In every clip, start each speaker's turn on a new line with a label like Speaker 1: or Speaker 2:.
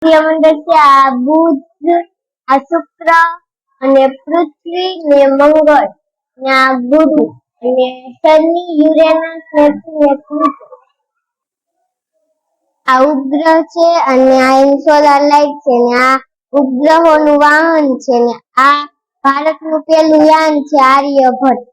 Speaker 1: સૂર્યમંડળ છે આ બુધ, આ શુક્ર અને પૃથ્વી ને મંગળ ને આ ગુરુ અને શનિ, યુરેનસ, નેપચ્યુન ને પ્લુટો. આ ઉપગ્રહ છે અને આ એની સોલાર લાઇટ છે ને આ ઉપગ્રહોનું વાહન છે ને આ ભારતનું પહેલું યાન છે આર્યભટ્ટ.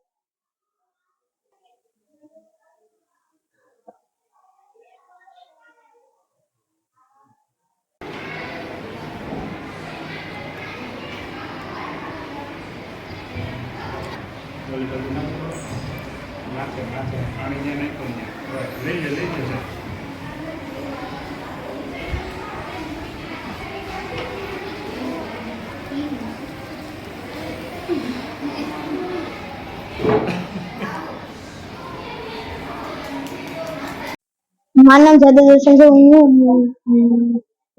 Speaker 1: માનવ જાદુ દર્શન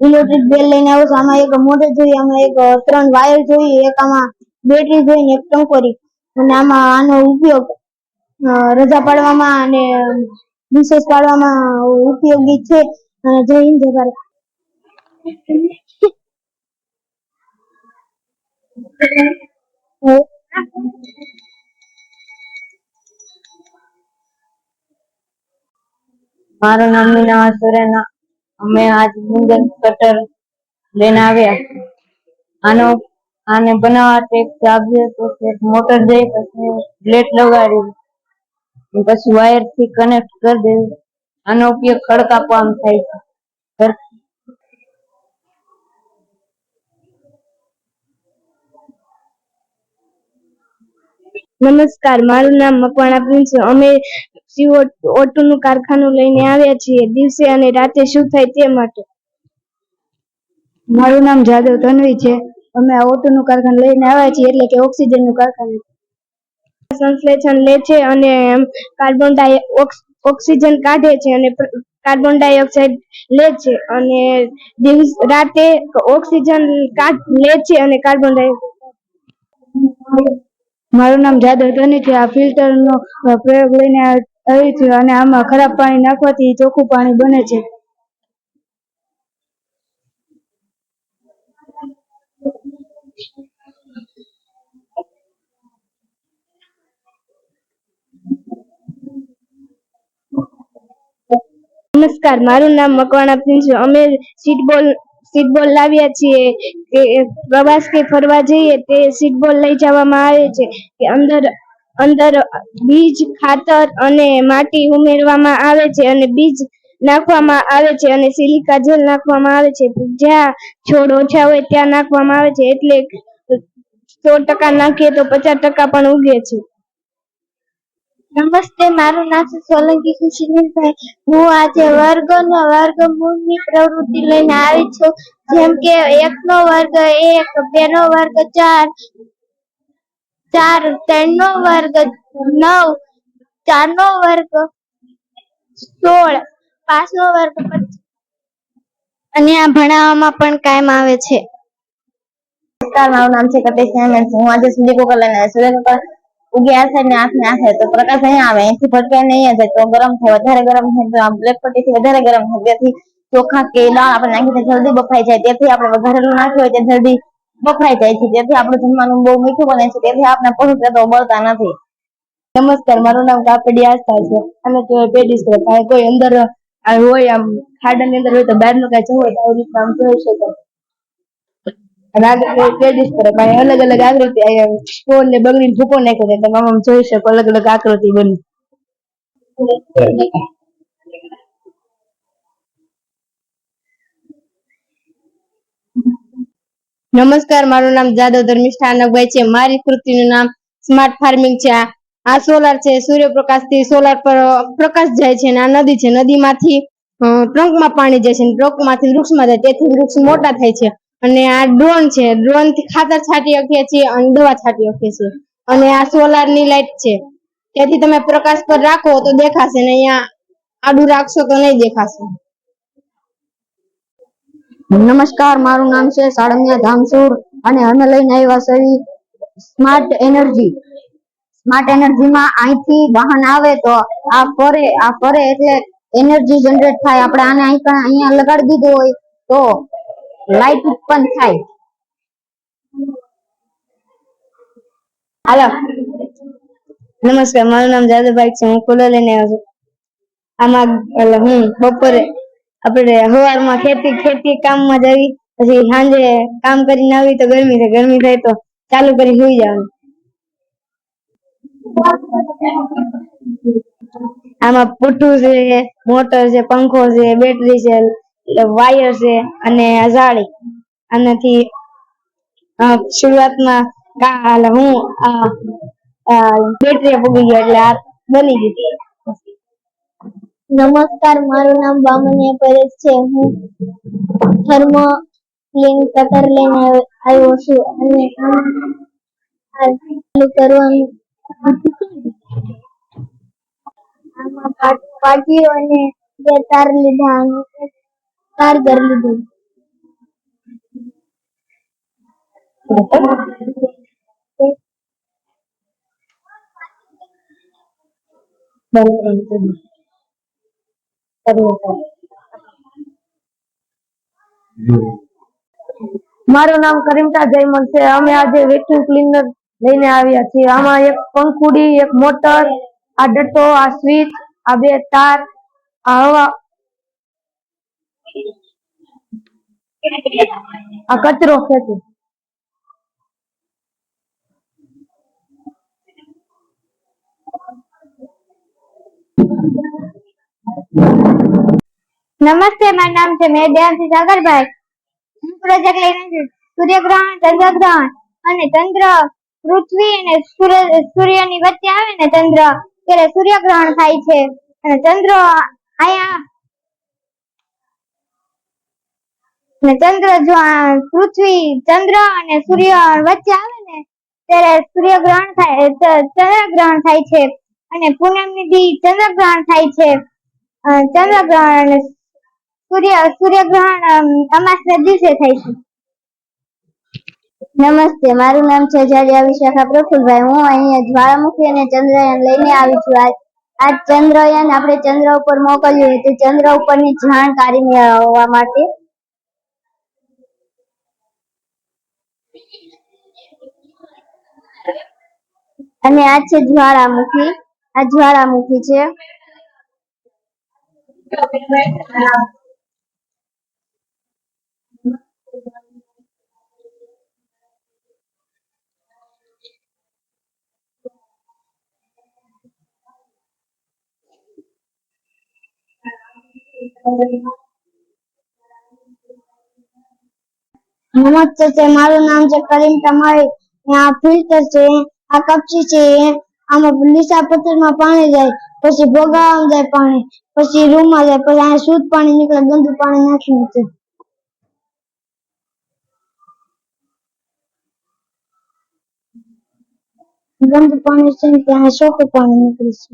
Speaker 1: ઇલેક્ટ્રિક બેલ લઈને આવ્યો છું. આમાં એક મોટર જોઈએ, આમાં એક 3 વાયર જોઈએ, એક આમાં બેટરી જોઈએ ને એક ટંકોરી. અને આમાં આનો ઉપયોગ રજા પાડવામાં અને વિશેષ પાડવામાં ઉપયોગી છે. જય હિન્દ જય ભારત.
Speaker 2: મારું નામ મીના સુરેના. અમે આજ મુંગલ કટર લઈને આવ્યા. આને બનાવવા એક ચાબી એક મોટર જઈ પછી પ્લેટ લગાડી પછી વાયર થી કનેક્ટ કરી દેવું. આનો ઉપયોગ ખડ કાપવામાં થાય છે.
Speaker 1: નમસ્કાર, મારું નામ મકવાણા પ્રિન્સ છે. અમે CO2 નું કારખાનું લઈને આવ્યા છીએ દિવસે અને રાતે શું થાય તે માટે.
Speaker 2: મારું નામ જાદવ તન્વી છે. અમે આ O2 નું કારખાનું લઈને આવ્યા છીએ એટલે કે ઓક્સિજન નું કારખાનું.
Speaker 1: સંશ્લેષણ લે છે અને ઓક્સિજન કાઢે છે અને કાર્બન ડાયોક્સાઇડ લે છે અને રાતે ઓક્સિજન લે છે અને કાર્બન ડાયોક્સાઇડ.
Speaker 2: મારું નામ જાદવ તન્વી છે. આ ફિલ્ટર નો પ્રયોગ લઈને આવી છે અને આમાં ખરાબ પાણી નાખવાથી ચોખ્ખું પાણી બને છે.
Speaker 1: નમસ્કાર, મારું નામ મકવાણા પ્રિન્સ છે. અમે સીટબોલ લાવ્યા છીએ કે પ્રવાસ કે ફરવા જઈએ તે સીટબોલ લઈ જવામાં આવે છે કે અંદર બીજ, ખાતર અને માટી ઉમેરવામાં આવે છે અને બીજ નાખવામાં આવે છે અને સિલિકા જેલ નાખવામાં આવે છે. જ્યાં છોડ ઓછા હોય ત્યાં નાખવામાં આવે છે. એટલે 100% નાખીએ તો 50% પણ ઉગે છે. નમસ્તે, મારું નામ છે સોલંકી સુશીલભાઈ. હું આજે વર્ગ અને વર્ગમૂળની પ્રવૃત્તિ લઈને આવી છું. જેમ કે 1 નો વર્ગ 1, 2 નો વર્ગ 4, 3 નો વર્ગ 9, 4 નો વર્ગ 16, 5 નો વર્ગ 25 અને આ ભણાવવામાં પણ કાયમ આવે છે.
Speaker 2: નમસ્કાર, મારું નામ છે કટેશ હેમેન. હું આજે સૂર્યકોકર લઈને આવ્યો. સૂર્યકોકર ઉગે આ સાઈડ ને આંખ તો પ્રકાશ અહીંયા આવે, અહીંથી ભટકાઈને અહીંયા જાય તો ગરમ થાય, વધારે ગરમ થાય તો આ બ્લેક પટ્ટીથી વધારે ગરમ થાય. તેથી ચોખા કે દાળ આપણે નાખીને જલ્દી બફાઈ જાય. તેથી આપણે વઘારેલું નાખ્યું હોય તે જલ્દી બફાઈ જાય છે. તેથી આપણું જમવાનું બહુ મીઠું બને છે. તેથી આપણે પૌષ્ટિકો બળતા નથી.
Speaker 1: નમસ્કાર, મારું નામ કાપડી આસ્થા છે અને પેડિસ કોઈ અંદર હોય આમ ખાડાની અંદર હોય તો બહારનું કઈ જવું હોય તો આવી રીતના આમ જોઈ શકાય. પેડિસ કરે અલગ અલગ આકૃતિ સ્ટોન ને બગડીને ભૂકો નાખ્યો તમે આમ જોઈ શકો અલગ અલગ આકૃતિ બની. નમસ્કાર, મારું નામ જાદવ ધર્મિષ્ઠા અનકભાઈ છે. મારી કૃતિનું નામ સ્માર્ટ ફાર્મિંગ છે. આ સોલાર છે. સૂર્યપ્રકાશ થી સોલાર પર પ્રકાશ જાય છે અને આ નદી છે. નદીમાંથી ટ્રંકમાં પાણી જાય છે અને ટ્રંકમાંથી વૃક્ષમાં જાય. તેથી વૃક્ષ મોટા થાય છે. અને આ ડ્રોન છે. ડ્રોન થી ખાતર છાંટી શકીએ છીએ અને દવા છાંટી શકીએ છીએ. અને આ સોલાર ની લાઈટ છે. તેથી તમે પ્રકાશ પર રાખો તો દેખાશે ને અહીંયા આડું રાખશો તો નહીં દેખાશે.
Speaker 2: નમસ્કાર, મારું નામ છે સાળમિયા ધામસુર અને અમે લઈને આવ્યા છે સ્માર્ટ એનર્જી. સ્માર્ટ એનર્જીમાં અહીંથી વાહન આવે તો આ ફરે એટલે એનર્જી જનરેટ થાય. આપણે આને અહીંયા લગાડી દીધું હોય તો લાઈટ ઉત્પન્ન થાય.
Speaker 1: હાલો, નમસ્કાર, મારું નામ જાદુભાઈ છે. હું કુલર લઈને આવ્યો છું. આમાં હું બપોરે આપણે સવારમાં ખેતી કામમાં જવી, પછી સાંજે કામ કરીને આવી તો ગરમી થાય તો ચાલુ કરી સુઈ જવાનું. આમાં પુઠ્ઠું છે, મોટર છે, પંખો છે, બેટરી છે, વાયર છે અને જાળી. આનાથી શરૂઆતમાં હું બેટરી પૂગી ગયો એટલે આ બની ગઈ.
Speaker 2: નમસ્કાર, મારું નામ બામનિયા પરેશ છે. હું થર્મો ક્લીન કટર લઈને આવ્યો છું અને ચાલુ કરવાનું. આમાં પાટીઓ અને બે તાર લીધા અને ચાર્જર લીધું.
Speaker 1: મારું નામ કરીમતા જયમલ છે. અમે આજે વેક્યુમ ક્લીનર લઈને આવ્યા છીએ. આમાં એક પંખુડી, એક મોટર, આ ડટ્ટો, આ સ્વિચ, આ બે તાર, આ હવા, આ કચરો ખેંચે.
Speaker 2: નમસ્તે, મારું નામ છે મેઘદેવસિંહ સાગરભાઈ. હું પ્રોજેક્ટ લઈને છું સૂર્યગ્રહણ, ચંદ્રગ્રહણ અને ચંદ્ર, પૃથ્વી અને સૂર્યની વચ્ચે આવે ને ચંદ્ર, ત્યારે સૂર્યગ્રહણ થાય છે. અને ચંદ્ર અહીંયા પૃથ્વી, ચંદ્ર અને સૂર્ય વચ્ચે આવે ને ત્યારે સૂર્યગ્રહણ થાય, ચંદ્રગ્રહણ થાય છે. અને પૂનમની દી ચંદ્રગ્રહણ થાય છે. ચંદ્રગ્રહણ સૂર્યગ્રહણ અમાસના દિવસે થાય છે. નમસ્તે, મારું નામ છે જાડિયા વિશાખા પ્રફુલભાઈ. હું અહીંયા જ્વાળામુખી અને ચંદ્રયાન લઈને આવી છું. આજ ચંદ્રયાન આપણે ચંદ્ર ઉપર મોકલ્યું હતું ચંદ્ર ઉપરની જાણકારી મેળવવા માટે. અને આ છે જ્વાળામુખી, આ જ્વાળામુખી છે. નમસ્તે, મારું નામ છે કરીમતા માળી. આ ફિલ્ટર છે, આ કપચી છે, આમાં લીસા પથ્થરમાં પાણી જાય, પછી ભોગાવામાં જાય પાણી, પછી રૂમમાં જાય, પછી આ શુદ્ધ પાણી નીકળે, ગંદુ પાણી નાખી મૂકે. ગંદુ પાણી છે ને ત્યાં ચોખ્ખું પાણી નીકળે છે.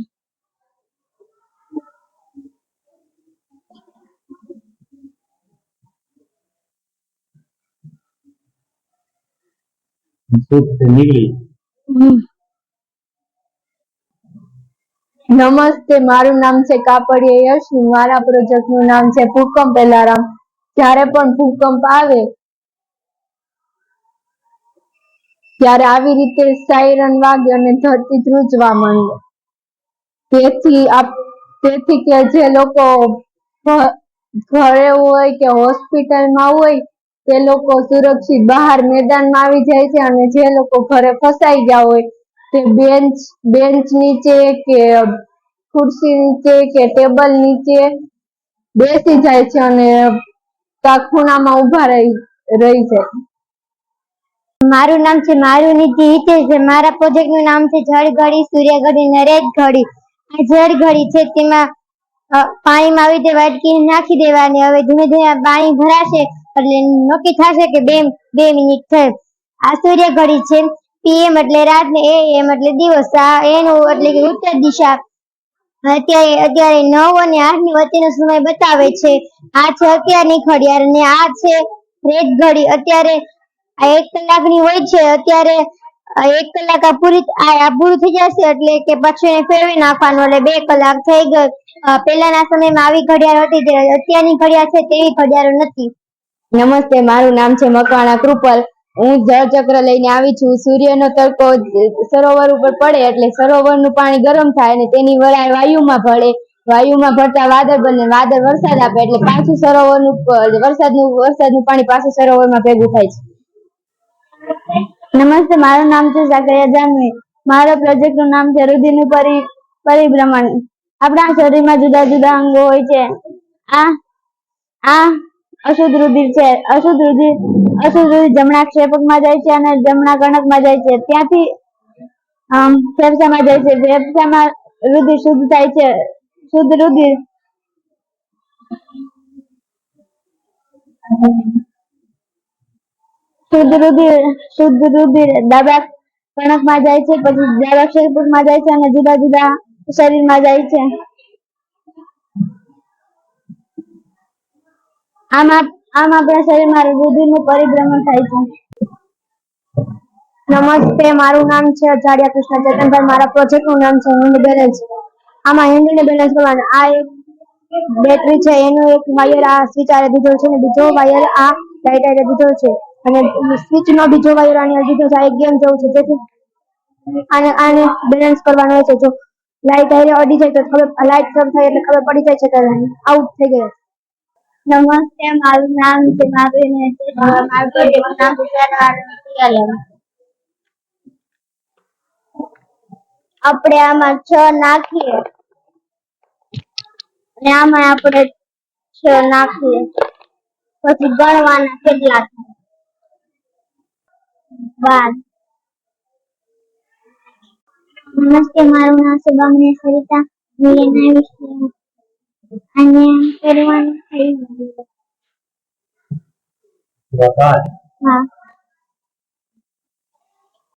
Speaker 1: નમસ્તે, મારું નામ છે કાપડિયા યશવી. મારા પ્રોજેક્ટ નું નામ છે ભૂકંપ એલાર્મ. જ્યારે પણ ભૂકંપ આવે ત્યારે આવી રીતે સાયરન વાગે અને ધરતી ધ્રુજવા માંડે. તેથી કે જે લોકો ઘરે હોય કે હોસ્પિટલમાં હોય તે લોકો સુરક્ષિત બહાર મેદાનમાં આવી જાય છે. અને જે લોકો ઘરે ફસાઈ ગયા હોય તે બેન્ચ નીચે કે ખુરશી નીચે કે ટેબલ નીચે બેસી જાય છે અને ખૂણામાં ઉભા રહી છે.
Speaker 2: મારું નામ છે મારુનિધિ હિતેશ. મારા પ્રોજેક્ટ નું નામ છે જળ ઘડી, સૂર્ય ઘડી અને રેત ઘડી. આ જળ ઘડી છે તેમાં પાણીમાં આવી રીતે વાટકી નાખી દેવાની. હવે ધીમે ધીમે પાણી ભરાશે એટલે નક્કી થશે કે બે મિનિટ થઈ. આ સૂર્ય ઘડી છે. PM એટલે રાત ને AM એટલે દિવસ. આ એનું એટલે કે ઉત્તર દિશા. અત્યારે 9 અને 8 ની વચ્ચેનો સમય બતાવે છે. આ છે અત્યારની ઘડિયાળ અને આ છે રેત ઘડી. અત્યારે આ 1 કલાકની હોય છે. અત્યારે 1 કલાક આ પૂરું થઈ જશે એટલે કે પછી એને ફેરવી નાખવાનું એટલે 2 કલાક થઈ ગઈ. પહેલાના સમયમાં આવી ઘડિયાળ હતી, અત્યારની ઘડિયાળ છે તેવી ઘડિયાળ નથી.
Speaker 1: નમસ્તે, મારું નામ છે મકવાણા કૃપલ. હું જળચક્ર લઈને આવી છું. સૂર્યનો તડકો સરોવર ઉપર પડે એટલે સરોવરનું પાણી ગરમ થાય અને તેની વરાળ વાયુમાં ભળે. વાયુમાં ભળતા વાદળ બને, વાદળ વરસાદ આપે એટલે પાછું વરસાદનું પાણી પાછું સરોવરમાં ભેગું થાય છે.
Speaker 2: નમસ્તે, મારું નામ છે સાકરિયા જાનવી. મારા પ્રોજેક્ટ નું નામ છે રુધિરનું પરિભ્રમણ. આપણા શરીરમાં જુદા જુદા અંગો હોય છે. આ અશુદ્ધ રુધિર છે. અશુદ્ધ રુધિર જમણા ક્ષેપકમાં જાય છે અને જમણા કર્ણકમાં જાય છે. ત્યાંથી ફેફસામાં જાય છે. ફેફસામાં રુધિર શુદ્ધ થાય છે. શુદ્ધ રુધિર ડાબા કર્ણકમાં જાય છે, પછી ડાબા ક્ષેપકમાં જાય છે અને જુદા જુદા શરીરમાં જાય છે. આમ આપણા શરીરમાં રુધિરનું પરિભ્રમણ થાય છે.
Speaker 1: નમસ્તે, મારું નામ છે આચાર્ય કૃષ્ણ ચેતનભાઈ. મારા પ્રોજેક્ટ નું નામ છે હિન્દ બેલેન્સ. આમાં હિન્દને બેલેન્સ કરવાનું. આ એક બેટરી છે, એનો એક વાયર આ સ્વિચ આરે દીધો છે અને બીજો વાયર આ લાઇટ આરે દીધો છે અને સ્વિચ નો બીજો વાયર આને દીધો છે. આ એક ગેમ જેવું છે, જેથી આને બેલેન્સ કરવાનો છે. જો લાઇટ આરે અડી જાય તો લાઇટ શરૂ થાય એટલે ખબર પડી જાય છે કે આઉટ થઈ ગયા.
Speaker 2: નમસ્તે, મારું નામ છે માધુરી. મારું પ્રોજેક્ટ નામ છે આપણે આમાં 6 નાખીએ અને આમાં આપણે 6 નાખીએ, પછી ગણવાના કેટલા થાય. 12. નમસ્તે, મારું નામ છે બમને સરિતા. અને કરવાનું થઈ ગયું. હા.